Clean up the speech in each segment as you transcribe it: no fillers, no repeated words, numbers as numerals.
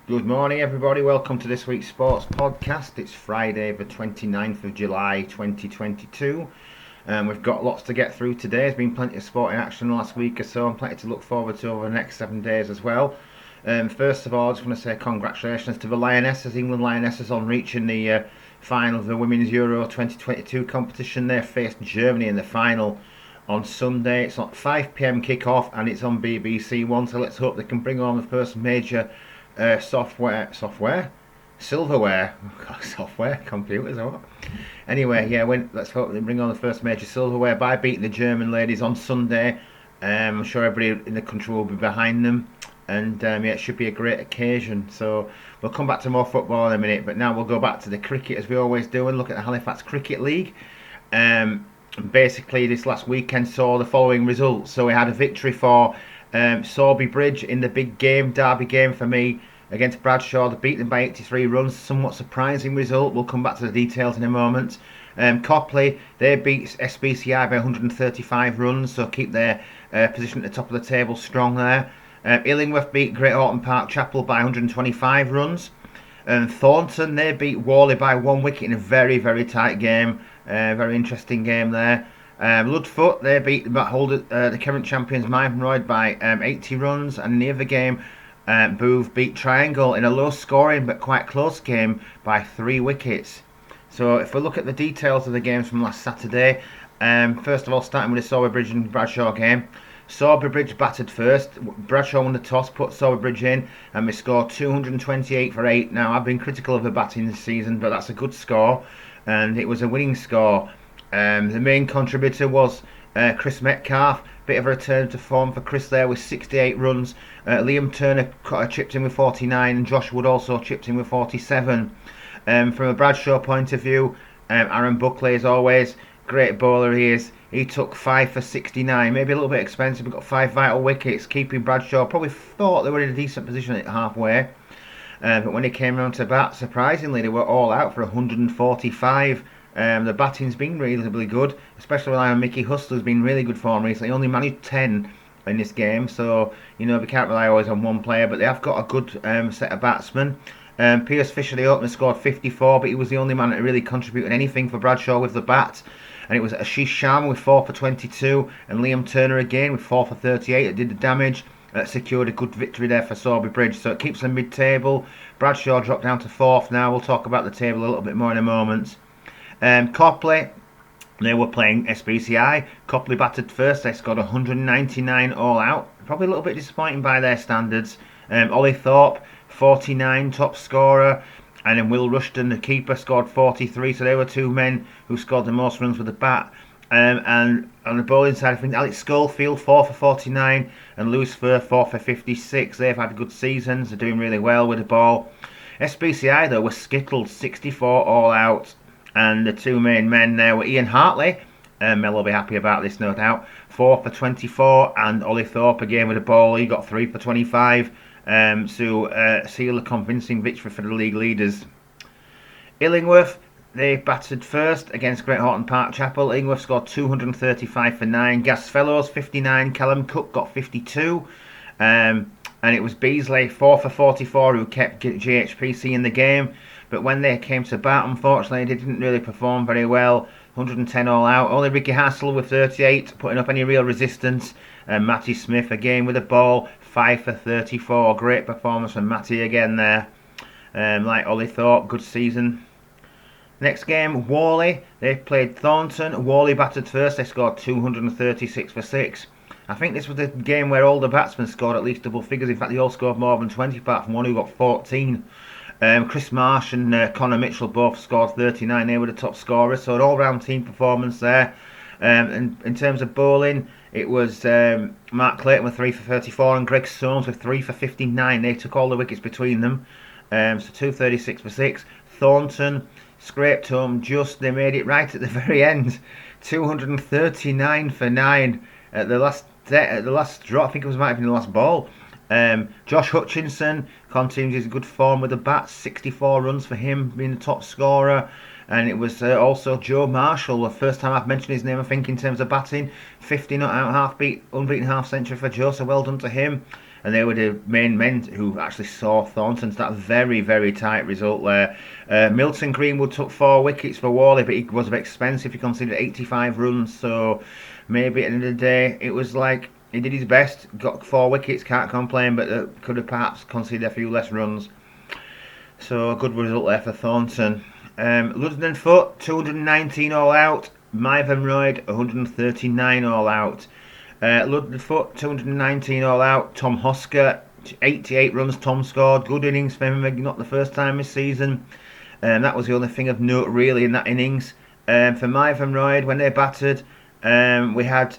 Good morning, everybody. Welcome to this week's sports podcast. It's Friday, the 29th of July 2022. We've got lots to get through today. There's been plenty of sport in action last week or so, and plenty to look forward to over the next 7 days as well. First of all, I just want to say congratulations to the Lionesses, England Lionesses, on reaching the final of the Women's Euro 2022 competition. They faced Germany in the final on Sunday. It's at 5 p.m. kick-off, and it's on BBC One, so let's hope they can bring on the first major silverware, computers or what? Anyway, yeah, let's hope they bring on the first major silverware by beating the German ladies on Sunday. I'm sure everybody in the country will be behind them, and yeah, it should be a great occasion. So we'll come back to more football in a minute, but now we'll go back to the cricket as we always do and look at the Halifax Cricket League. Basically, this last weekend saw the following results. So we had a victory for Sowerby Bridge in the big game, derby game for me, against Bradshaw. They beat them by 83 runs, somewhat surprising result. We'll come back to the details in a moment. Copley, they beat SBCI by 135 runs, so keep their position at the top of the table strong there. Illingworth beat Great Orton Park Chapel by 125 runs. Thornton, they beat Whalley by 1 wicket in a very, very tight game. Very interesting game there. Ludfoot, they beat the current champions Maidenroyd by 80 runs, and in the other game, Booth beat Triangle in a low scoring but quite close game by 3 wickets. So if we look at the details of the games from last Saturday, first of all, starting with the Sowerby Bridge and Bradshaw game. Sowerby Bridge batted first. Bradshaw won the toss, put Sowerby Bridge in, and we scored 228 for 8. Now, I've been critical of the batting this season, but that's a good score, and it was a winning score. The main contributor was Chris Metcalf. Bit of a return to form for Chris there with 68 runs. Liam Turner chipped in with 49, and Josh Wood also chipped in with 47. From a Bradshaw point of view, Aaron Buckley, as always, great bowler he is. He took 5 for 69, maybe a little bit expensive, but got 5 vital wickets, keeping Bradshaw. Probably thought they were in a decent position at halfway. But when he came round to bat, surprisingly, they were all out for 145. The batting's been reasonably good, especially with Mickey Hustler's been really good form recently. He only managed 10 in this game, so we can't rely always on one player, but they have got a good set of batsmen. Piers Fisher, the opener, scored 54, but he was the only man that really contributed anything for Bradshaw with the bat. And it was Ashish Sharma with 4 for 22, and Liam Turner again with 4 for 38 that did the damage. Secured a good victory there for Sowerby Bridge, so it keeps them mid-table. Bradshaw dropped down to 4th now. We'll talk about the table a little bit more in a moment. Copley, they were playing SBCI. Copley batted first. They scored 199 all out. Probably a little bit disappointing by their standards. Ollie Thorpe, 49, top scorer. And then Will Rushton, the keeper, scored 43. So they were two men who scored the most runs with the bat. And on the bowling side, I think Alex Schofield, 4 for 49. And Lewis Fur, 4 for 56. They've had good seasons. They're doing really well with the ball. SBCI, though, were skittled, 64 all out. And the two main men there were Ian Hartley. Mel will be happy about this, no doubt. 4 for 24. And Ollie Thorpe again with the ball. He got 3 for 25. To seal a convincing victory for the league leaders. Illingworth, they batted first against Great Orton Park Chapel. Illingworth scored 235 for 9. Gas Fellows 59. Callum Cook got 52. And it was Beasley 4 for 44 who kept GHPC in the game. But when they came to bat, unfortunately, they didn't really perform very well. 110 all out. Only Ricky Hassel with 38 putting up any real resistance. And Matty Smith again with the ball, 5 for 34. Great performance from Matty again there. Like Ollie Thorpe, good season. Next game, Whalley. They played Thornton. Whalley batted first. They scored 236 for 6. I think this was the game where all the batsmen scored at least double figures. In fact, they all scored more than 20, apart from one who got 14. Chris Marsh and Connor Mitchell both scored 39. They were the top scorers, so an all-round team performance there. And in terms of bowling, it was Mark Clayton with 3 for 34 and Greg Soames with 3 for 59. They took all the wickets between them. So 236 for 6. Thornton scraped home just. They made it right at the very end. 239 for 9 at the last drop. I think it might have been the last ball. Josh Hutchinson continues his good form with the bat. 64 runs for him, being the top scorer. And it was also Joe Marshall, the first time I've mentioned his name, I think, in terms of batting. 50 not out, unbeaten half century for Joe, so well done to him. and they were the main men who actually saw Thornton. So that very, very tight result there. Milton Greenwood took 4 wickets for Whalley, but he was a bit expensive. He conceded 85 runs, so maybe at the end of the day, it was like he did his best, got 4 wickets, can't complain, but could have perhaps conceded a few less runs. So a good result there for Thornton. Ludden Foot, 219 all out. Myvan Royd, 139 all out. Ludden Foot, 219 all out. Tom Hosker, 88 runs Tom scored. Good innings for him, not the first time this season. That was the only thing of note really in that innings. For Myvan Royd, when they battered, we had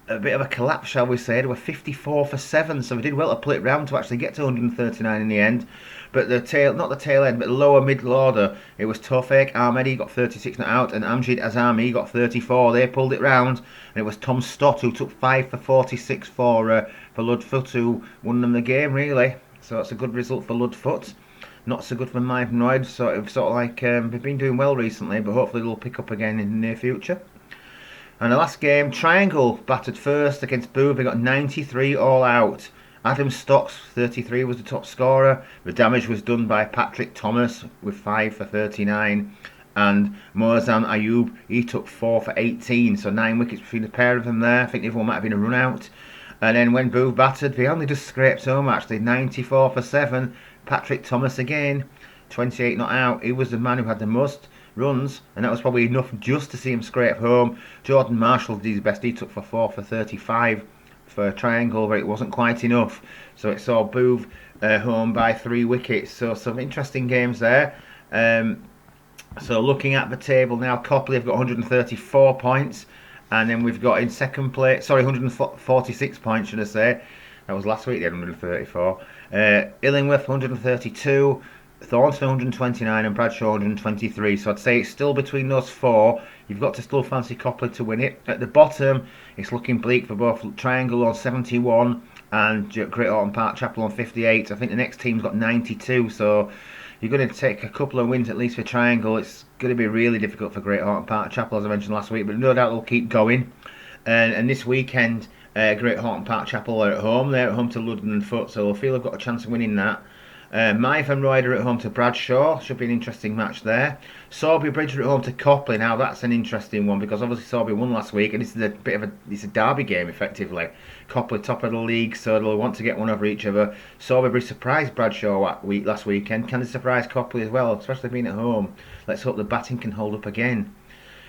a bit of a collapse, shall we say. They were 54 for 7, so we did well to pull it round to actually get to 139 in the end. But the tail, not the tail end, but the lower middle order, it was Tawfiq Ahmedi got 36 not out, and Amjid Azami got 34. They pulled it round, and it was Tom Stott who took 5 for 46 for Ludfoot, who won them the game really. So it's a good result for Ludfoot. Not so good for Myvan Royd. Sort of like they've been doing well recently, but hopefully they'll pick up again in the near future. And the last game, Triangle battered first against Booth. They got 93 all out. Adam Stocks, 33, was the top scorer. The damage was done by Patrick Thomas with 5 for 39. And Moazan Ayub, he took 4 for 18. So 9 wickets between the pair of them there. I think the other one might have been a run out. And then when Booth battered, they only just scraped home actually. 94 for 7. Patrick Thomas again, 28 not out. He was the man who had the most runs, and that was probably enough just to see him scrape home. Jordan Marshall did his best. He took for 4 for 35 for a Triangle, but it wasn't quite enough. So it saw Booth home by 3 wickets. So some interesting games there. So looking at the table now, Copley have got 134 points, and then we've got in second place, sorry, 146 points should I say. That was last week, they had 134. Illingworth 132. Thornton 129 and Bradshaw 123. So I'd say it's still between those 4. You've got to still fancy Copley to win it. At the bottom, it's looking bleak for both Triangle on 71 and Great Orton Park Chapel on 58. I think the next team's got 92. So you're going to take a couple of wins at least for Triangle. It's going to be really difficult for Great Orton Park Chapel, as I mentioned last week, but no doubt they'll keep going. And this weekend, Great Orton Park Chapel are at home. They're at home to Ludden Foot, so I feel they've got a chance of winning that. Myvan Royd are at home to Bradshaw. Should be an interesting match there. Sowerby Bridge are at home to Copley. Now that's an interesting one because obviously Sowerby won last week, and this is a bit of a derby game effectively. Copley top of the league, so they'll want to get one over each other. Sowerby Bridge surprised Bradshaw last weekend. Can they surprise Copley as well, especially being at home? Let's hope the batting can hold up again.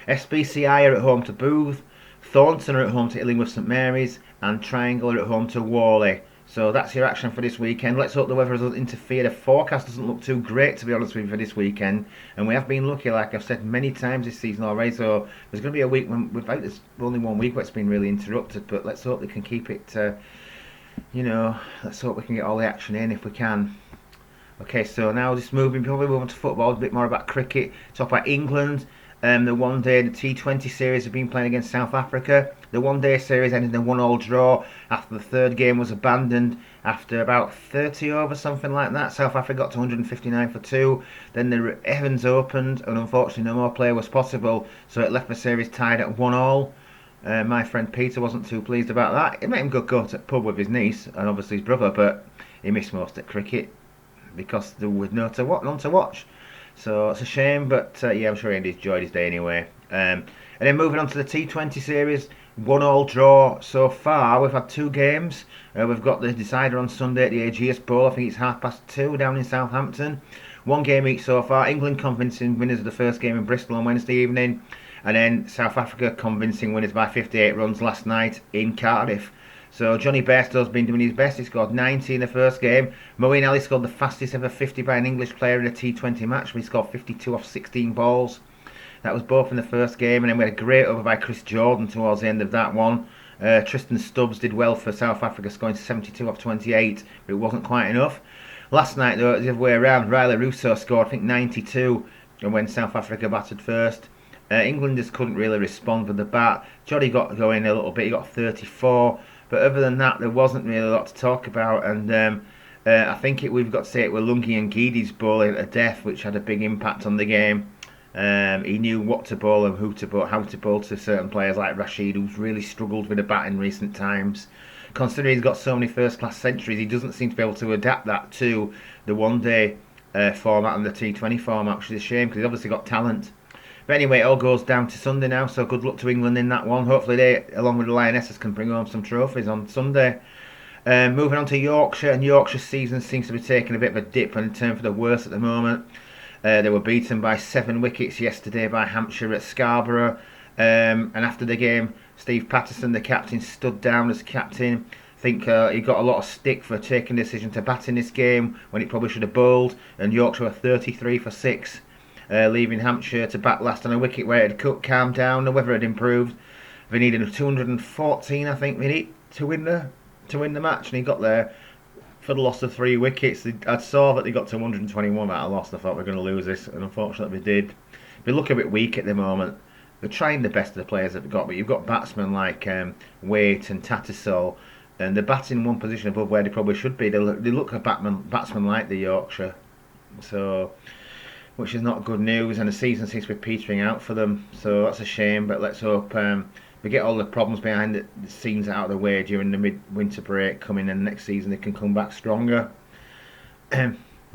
SBCI are at home to Booth. Thornton are at home to Illingworth St Mary's, and Triangle are at home to Whalley. So that's your action for this weekend. Let's hope the weather doesn't interfere. The forecast doesn't look too great, to be honest with you, for this weekend. And we have been lucky, like I've said many times this season already. So there's going to be a week when, without this, only 1 week where it's been really interrupted. But let's hope they can keep it, let's hope we can get all the action in if we can. Okay, so now just probably moving to football, a bit more about cricket. Talk about England. The one day, the T20 series have been playing against South Africa. The one day series ended in a 1-1 draw after the third game was abandoned after about 30 overs, something like that. South Africa got to 159 for 2. Then the Evans opened, and unfortunately no more play was possible, so it left the series tied at 1-1. My friend Peter wasn't too pleased about that. It made him go to the pub with his niece and obviously his brother, but he missed most at cricket because there was none to watch. So it's a shame, but yeah, I'm sure he enjoyed his day anyway. And then moving on to the T20 series, 1-1 draw so far. We've had 2 games. We've got the decider on Sunday at the Ageas Bowl. I think it's 2:30 down in Southampton. 1 game each so far. England convincing winners of the first game in Bristol on Wednesday evening, and then South Africa convincing winners by 58 runs last night in Cardiff. So Johnny Bairstow's been doing his best. He scored 90 in the first game. Moeen Ali scored the fastest ever 50 by an English player in a T20 match. He scored 52 off 16 balls. That was both in the first game, and then we had a great over by Chris Jordan towards the end of that one. Tristan Stubbs did well for South Africa, scoring 72 off 28, but it wasn't quite enough. Last night, though, it was the other way around. Riley Russo scored, I think, 92 when South Africa batted first. England just couldn't really respond with the bat. Joddy got going a little bit. He got 34. But other than that, there wasn't really a lot to talk about, and I think we've got to say it were Lungi and Guidi's bowling at death, which had a big impact on the game. He knew what to bowl and how to bowl to certain players like Rashid, who's really struggled with the bat in recent times. considering he's got so many first-class centuries, he doesn't seem to be able to adapt that to the one-day format and the T20 format, which is a shame because he's obviously got talent. But anyway, it all goes down to Sunday now, so good luck to England in that one. Hopefully they, along with the Lionesses, can bring home some trophies on Sunday. Moving on to Yorkshire, and Yorkshire's season seems to be taking a bit of a dip and turn for the worse at the moment. They were beaten by 7 wickets yesterday by Hampshire at Scarborough. And after the game, Steve Patterson, the captain, stood down as captain. I think he got a lot of stick for taking the decision to bat in this game when he probably should have bowled. And Yorkshire were 33 for 6, leaving Hampshire to bat last on a wicket where it had calmed down. The weather had improved. They needed 214, I think, they need to win the match, and he got there for the loss of 3 wickets. I saw that they got to 121 at a loss. I thought we were going to lose this, and unfortunately they did. They look a bit weak at the moment. They're trying the best of the players that they've got, but you've got batsmen like Waite and Tattersall, and they're batting one position above where they probably should be. They look a batsman like the Yorkshire, so which is not good news, and the season seems to be petering out for them, so that's a shame. But let's hope we get all the problems behind the scenes out of the way during the mid-winter break coming, and next season they can come back stronger.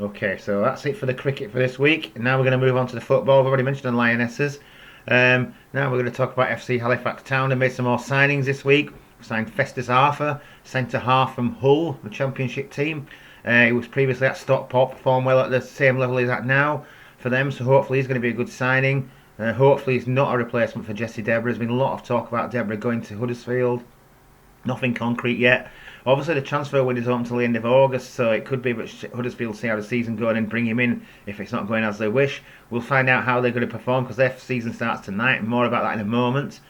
Okay, so that's it for the cricket for this week. And now we're going to move on to the football. We've already mentioned the Lionesses. Now we're going to talk about FC Halifax Town. They made some more signings this week. We signed Festus Harker, centre half from Hull, the Championship team. He was previously at Stockport, performed well at the same level he's at now for them, so hopefully he's going to be a good signing. Hopefully he's not a replacement for Jesse Deborah. There's been a lot of talk about Deborah going to Huddersfield. Nothing concrete yet. Obviously the transfer window is open until the end of August, so it could be that Huddersfield see how the season going and bring him in if it's not going as they wish. We'll find out how they're going to perform because their season starts tonight, and more about that in a moment.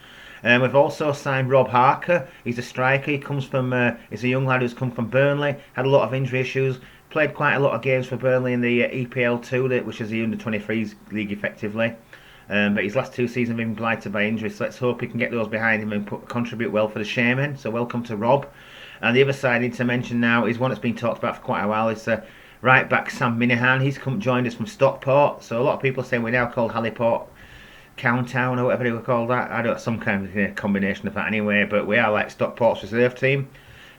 We've also signed Rob Harker. He's a striker. He comes from he's a young lad who's come from Burnley, had a lot of injury issues, played quite a lot of games for Burnley in the EPL2, which is the under-23s league effectively. But his last 2 seasons have been blighted by injuries, so let's hope he can get those behind him and contribute well for the Shaman. So welcome to Rob. And the other side I need to mention now is one that's been talked about for quite a while. It's right back Sam Minihan. He's joined us from Stockport. So a lot of people are saying we're now called Halifax Town or whatever they were called that. I don't know, some kind of combination of that anyway. But we are like Stockport's reserve team.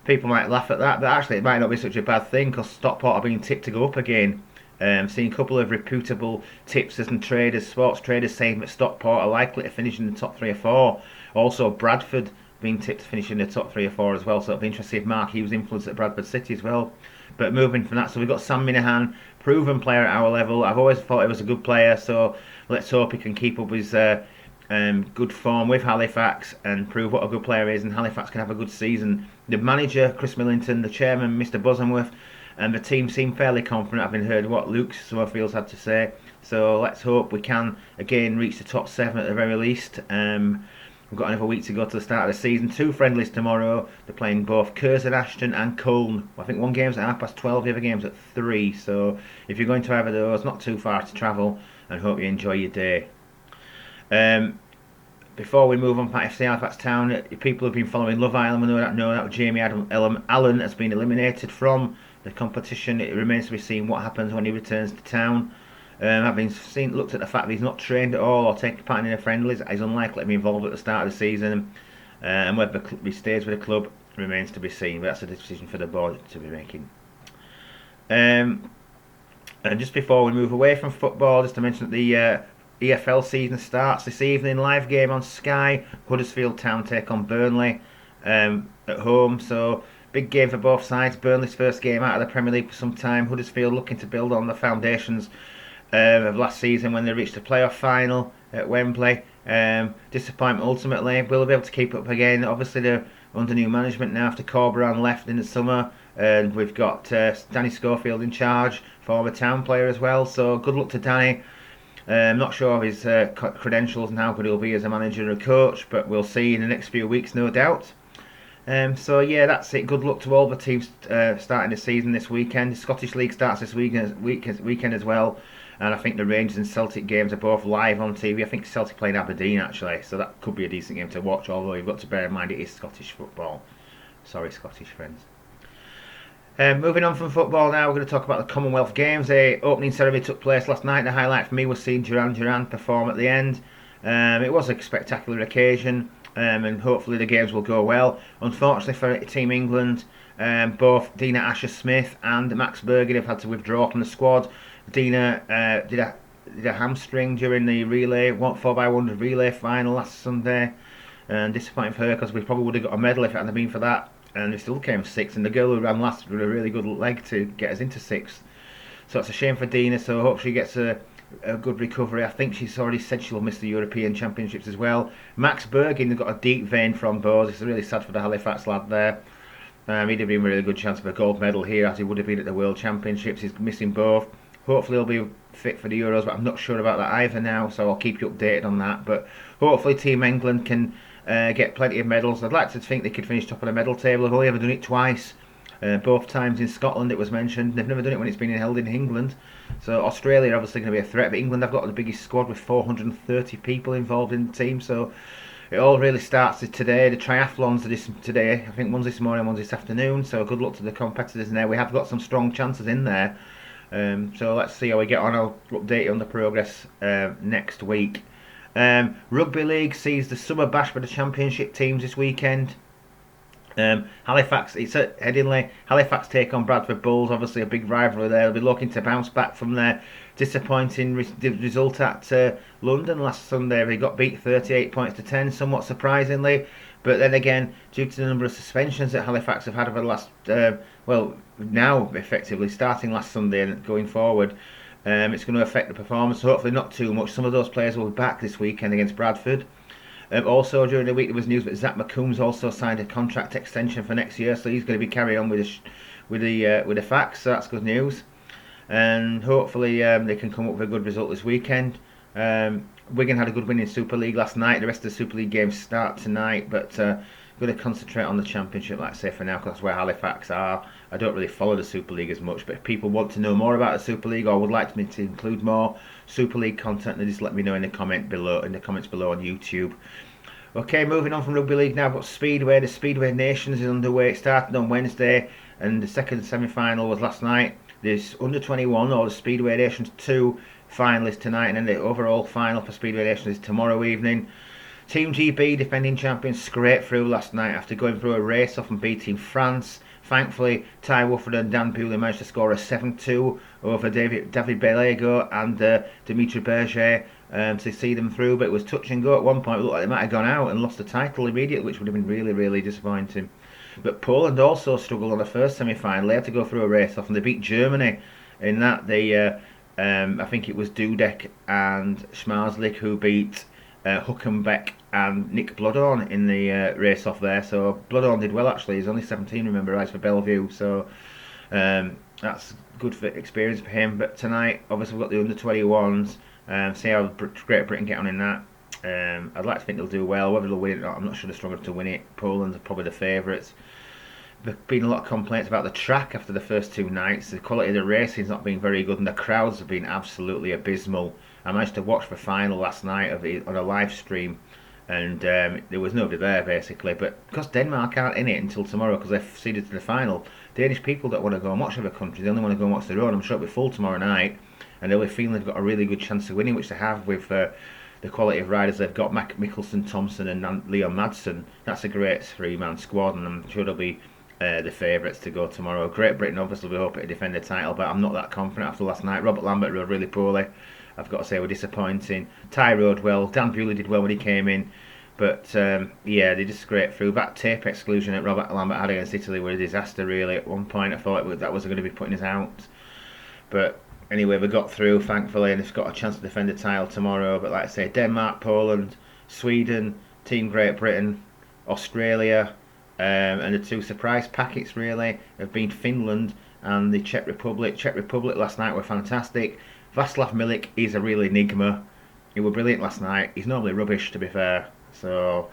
People might laugh at that, but actually it might not be such a bad thing because Stockport are being tipped to go up again. Seeing a couple of reputable tipsters and traders, sports traders saying that Stockport are likely to finish in the top 3 or 4. Also Bradford being tipped to finish in the top 3 or 4 as well, so it'll be interesting if Mark Hughes influenced at Bradford City as well. But moving from that, so we've got Sam Minihan, proven player at our level. I've always thought he was a good player, so let's hope he can keep up his good form with Halifax and prove what a good player is, and Halifax can have a good season. The manager, Chris Millington, the chairman, Mr Bosenworth, and the team seem fairly confident, having heard what Luke Summerfield's had to say. So let's hope we can again reach the top 7 at the very least. We've got another week to go to the start of the season. 2 friendlies tomorrow. They're playing both Curzon, Ashton and Colne. I think one game's at 12:30, the other game's at 3. So if you're going to either of those, not too far to travel, and hope you enjoy your day. Before we move on from FC Halifax Town, people who've been following Love Island know that Jamie Allen has been eliminated from the competition. It remains to be seen what happens when he returns to town. Having looked at the fact that he's not trained at all or taken part in the friendlies, he's unlikely to be involved at the start of the season, and whether he stays with the club remains to be seen, but that's a decision for the board to be making. And just before we move away from football, just to mention that the EFL season starts this evening, live game on Sky. Huddersfield Town take on Burnley at home, so big game for both sides. Burnley's first game out of the Premier League for some time. Huddersfield looking to build on the foundations of last season when they reached the playoff final at Wembley. Disappointment ultimately. Will they be able to keep up again? Obviously they're under new management now after Corberan left in the summer, and we've got Danny Schofield in charge, former Town player as well, so good luck to Danny. I'm not sure of his credentials and how good he'll be as a manager and a coach, but we'll see in the next few weeks, no doubt. So yeah, that's it. Good luck to all the teams starting the season this weekend. The Scottish League starts this weekend as well, and I think the Rangers and Celtic games are both live on TV. I think Celtic playing Aberdeen actually, so that could be a decent game to watch, although you've got to bear in mind it is Scottish football. Sorry, Scottish friends. Moving on from football now, we're going to talk about the Commonwealth Games. The opening ceremony took place last night. The highlight for me was seeing Duran Duran perform at the end. It was a spectacular occasion. and hopefully the games will go well. Unfortunately for Team England, both Dina Asher-Smith and Max Burgin have had to withdraw from the squad. Dina did a hamstring during the relay 4x100 relay final last Sunday, and disappointing for her because we probably would have got a medal if it hadn't been for that. And we still came sixth, and the girl who ran last with a really good leg to get us into sixth. So it's a shame for Dina. So I hope she gets a good recovery. I think she's already said she'll miss the European Championships as well. Max Burgin has got a deep vein thrombose. It's really sad for the Halifax lad there. He'd have been a really good chance of a gold medal here as he would have been at the World Championships. He's missing both. Hopefully he'll be fit for the Euros, but I'm not sure about that either now, so I'll keep you updated on that. But hopefully Team England can get plenty of medals. I'd like to think they could finish top of the medal table. They've only ever done it twice. Both times in Scotland it was mentioned. They've never done it when it's been held in England. So Australia are obviously going to be a threat, but England have got the biggest squad with 430 people involved in the team. So it all really starts today. The triathlons are today. I think one's this morning, one's this afternoon. So good luck to the competitors in there. We have got some strong chances in there. So let's see how we get on. I'll update you on the progress next week. Rugby League sees the summer bash for the championship teams this weekend. Halifax, it's at Headingley. Halifax take on Bradford Bulls, obviously a big rivalry there. They'll be looking to bounce back from their disappointing result at London last Sunday. They got beat 38 points to 10, somewhat surprisingly. But then again, due to the number of suspensions that Halifax have had over the last, now effectively starting last Sunday and going forward, it's going to affect the performance. Hopefully not too much. Some of those players will be back this weekend against Bradford. Also during the week there was news that Zach McComb's also signed a contract extension for next year, so he's going to be carrying on with the facts. So that's good news, and hopefully they can come up with a good result this weekend. Wigan had a good win in Super League last night. The rest of the Super League games start tonight, but going to concentrate on the Championship, like I say, for now, because that's where Halifax are. I don't really follow the Super League as much, but if people want to know more about the Super League or would like me to include more Super League content, then just let me know in the comments below on YouTube. Okay, moving on from Rugby League now, but Speedway. The Speedway Nations is underway. It started on Wednesday, and the second semi-final was last night. There's under 21 or the Speedway Nations 2 finalists tonight, and then the overall final for Speedway Nations is tomorrow evening. Team GB, defending champions, scraped through last night after going through a race-off and beating France. Thankfully, Ty Wofford and Dan Bewley managed to score a 7-2 over David Bellego and Dimitri Berger to see them through, but it was touch and go at one point. It looked like they might have gone out and lost the title immediately, which would have been really, really disappointing. But Poland also struggled on the first semi-final. They had to go through a race-off and they beat Germany in that. I think it was Dudek and Schmarzlik who beat Huckenbeck and Nick Bloodhorn in the race-off there. So Bloodhorn did well actually. He's only 17, remember, right, for Bellevue. So that's good for experience for him. But tonight, obviously, we've got the under-21s. See how Great Britain get on in that. I'd like to think they'll do well. Whether they'll win it or not, I'm not sure they're strong enough to win it. Poland are probably the favourites. There's been a lot of complaints about the track after the first two nights. The quality of the racing's not been very good, and the crowds have been absolutely abysmal. I managed to watch the final last night on a live stream, and there was nobody there basically. But because Denmark aren't in it until tomorrow because they've seeded to the final, Danish people don't want to go and watch other countries. They only want to go and watch their own. I'm sure it'll be full tomorrow night, and they'll be feeling they've got a really good chance of winning, which they have with the quality of riders they've got. Mac Mickelson, Thompson, and Leon Madsen. That's a great three-man squad, and I'm sure they'll be the favourites to go tomorrow. Great Britain obviously will be hoping to defend the title, but I'm not that confident after last night. Robert Lambert rode really poorly. I've got to say, we're disappointing. Ty rode well. Dan Bewley did well when he came in. But, yeah, they just scraped through. That tape exclusion that Robert Lambert had against Italy was a disaster, really. At one point, I thought that was going to be putting us out. But, anyway, we got through, thankfully, and they've got a chance to defend the title tomorrow. But, like I say, Denmark, Poland, Sweden, Team Great Britain, Australia, and the two surprise packets, really, have been Finland and the Czech Republic. Czech Republic last night were fantastic. Václav Milik is a real enigma. He was brilliant last night. He's normally rubbish, to be fair. So,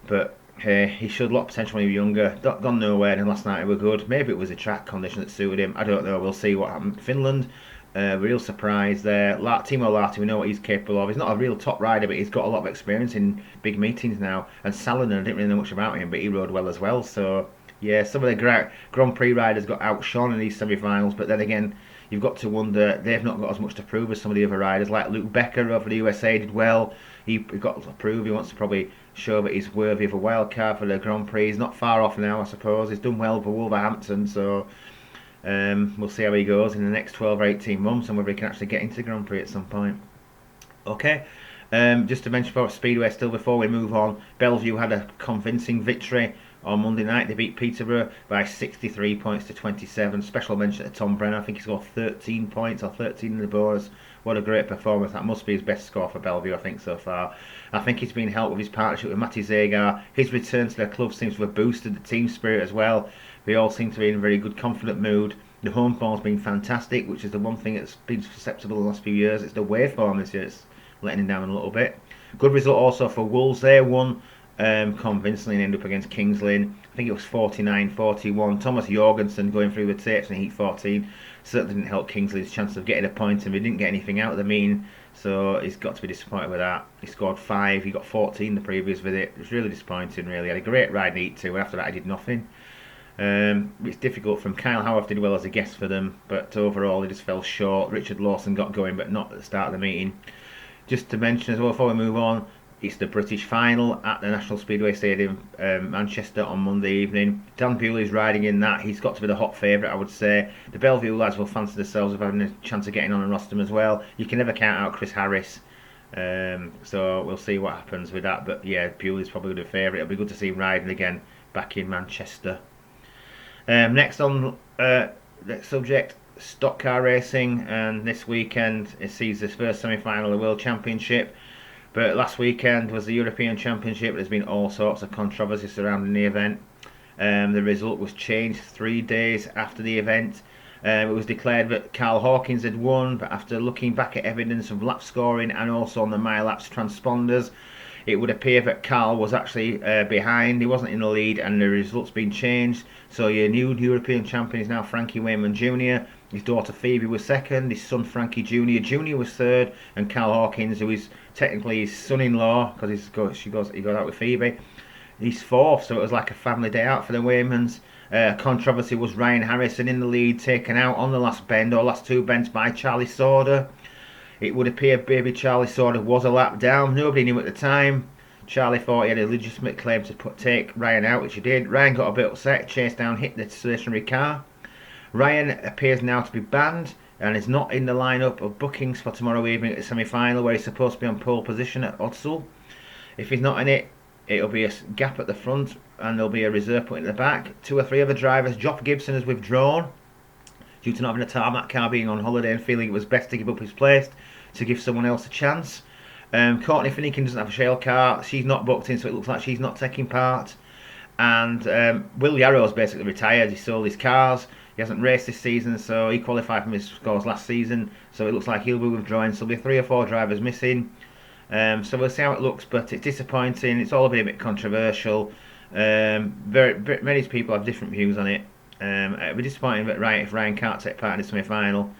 but hey, he showed a lot of potential when he was younger. Gone nowhere, and last night he was good. Maybe it was a track condition that suited him. I don't know. We'll see what happened. Finland, real surprise there. Timo Lahti, we know what he's capable of. He's not a real top rider, but he's got a lot of experience in big meetings now. And Salonen, I didn't really know much about him, but he rode well as well. So Yeah, some of the Grand Prix riders got outshone in these semi-finals, but then again, you've got to wonder they've not got as much to prove as some of the other riders. Like Luke Becker over the USA did well. He got to prove. He wants to probably show that he's worthy of a wild card for the Grand Prix. He's not far off now, I suppose. He's done well for Wolverhampton, so we'll see how he goes in the next 12 or 18 months and whether he can actually get into the Grand Prix at some point. Okay. Just to mention about Speedway still before we move on, Bellevue had a convincing victory on Monday night. They beat Peterborough by 63 points to 27. Special mention to Tom Brenner. I think he scored 13 points or 13 in the bonus. What a great performance. That must be his best score for Bellevue, I think, so far. I think he's been helped with his partnership with Matty Zagar. His return to the club seems to have boosted the team spirit as well. They all seem to be in a very good, confident mood. The home form's been fantastic, which is the one thing that's been perceptible in the last few years. It's the away form this year. It's letting him down a little bit. Good result also for Wolves. They won convincingly and ended up against Kings Lynn. I think it was 49-41. Thomas Jorgensen going through the tapes in Heat 14 certainly didn't help Kings Lynn's chance of getting a point, and he didn't get anything out of the mean, so he's got to be disappointed with that. He scored 5, he got 14 the previous visit. It was really disappointing, really. He had a great ride in Heat 2, and after that he did nothing. It's difficult from Kyle Howarth did well as a guest for them, but overall he just fell short. Richard Lawson got going, but not at the start of the meeting. Just to mention as well before we move on, it's the British final at the National Speedway Stadium, Manchester, on Monday evening. Dan Bewley's riding in that. He's got to be the hot favourite, I would say. The Bellevue lads will fancy themselves of having a chance of getting on and roster as well. You can never count out Chris Harris, so we'll see what happens with that. But yeah, Bewley's probably the favourite. It'll be good to see him riding again back in Manchester. Next on the subject, stock car racing, and this weekend it sees the first semi-final of the World Championship. But last weekend was the European Championship. There's been all sorts of controversy surrounding the event. The result was changed 3 days after the event. It was declared that Carl Hawkins had won, but after looking back at evidence of lap scoring and also on the MyLaps transponders, it would appear that Carl was actually behind. He wasn't in the lead, and the result's been changed. So your new European champion is now Frankie Wayman Jr. His daughter Phoebe was second. His son Frankie Jr. Jr. was third, and Carl Hawkins, who is technically his son-in-law because he goes out with Phoebe, he's fourth. So it was like a family day out for the Waymans. Controversy was Ryan Harrison in the lead, taken out on the last bend or last two bends by Charlie Sauder. It would appear baby Charlie Sauder was a lap down. Nobody knew at the time. Charlie thought he had a legitimate claim to take Ryan out, which he did. Ryan got a bit upset, chased down, hit the stationary car. Ryan appears now to be banned and is not in the lineup of bookings for tomorrow evening at the semi-final, where he's supposed to be on pole position at Odsal. If he's not in it, it'll be a gap at the front and there'll be a reserve point at the back. 2 or 3 other drivers. Joff Gibson has withdrawn due to not having a tarmac car, being on holiday and feeling it was best to give up his place to give someone else a chance. Courtney Finnegan doesn't have a shell car. She's not booked in, so it looks like she's not taking part. And Will Yarrow's basically retired. He sold his cars. He hasn't raced this season, so he qualified from his scores last season. So it looks like he'll be withdrawing. So there'll be 3 or 4 drivers missing. So we'll see how it looks, but it's disappointing. It's all a bit controversial. Many people have different views on it. It'll be disappointing that if Ryan can't take part in the semi-final.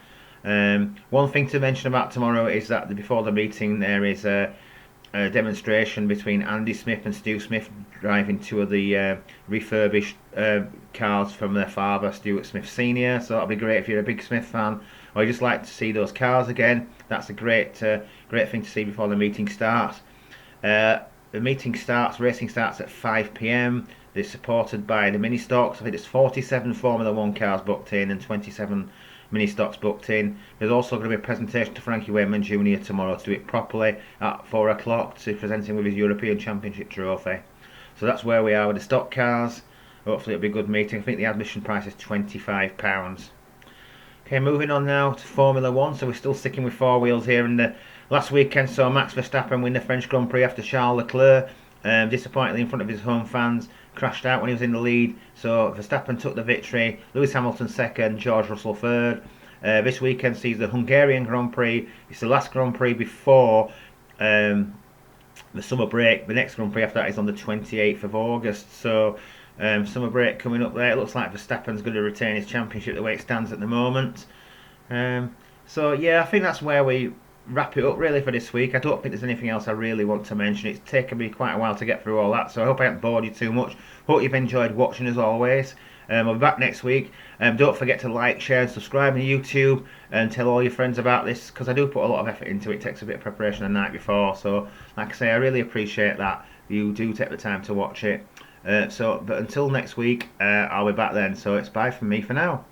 One thing to mention about tomorrow is that before the meeting there is a demonstration between Andy Smith and Stu Smith driving 2 of the refurbished cars from their father, Stuart Smith Senior. So that'll be great if you're a big Smith fan or you just like to see those cars again. That's a great thing to see before the meeting starts. The racing starts at 5 p.m. They're supported by the mini stocks. I think it's 47 Formula 1 cars booked in and 27 mini stocks booked in. There's also going to be a presentation to Frankie Wayman Jr. tomorrow to do it properly at 4 o'clock to present him with his European Championship trophy. So that's where we are with the stock cars. Hopefully it'll be a good meeting. I think the admission price is £25. Okay, moving on now to Formula 1. So we're still sticking with 4 wheels here. And the last weekend saw Max Verstappen win the French Grand Prix after Charles Leclerc, disappointingly in front of his home fans, crashed out when he was in the lead. So Verstappen took the victory. Lewis Hamilton second, George Russell third. This weekend sees the Hungarian Grand Prix. It's the last Grand Prix before the summer break. The next Grand Prix after that is on the 28th of August. So summer break coming up there. It looks like Verstappen's going to retain his championship the way it stands at the moment. So yeah, I think that's where we wrap it up really for this week. I don't think there's anything else I really want to mention. It's taken me quite a while to get through all that, so I hope I haven't bored you too much. Hope you've enjoyed watching as always. I'll be back next week. Don't forget to like, share and subscribe on YouTube and tell all your friends about this, because I do put a lot of effort into it. It takes a bit of preparation the night before, so like I say, I really appreciate that you do take the time to watch it. But until next week, I'll be back then, so it's bye from me for now.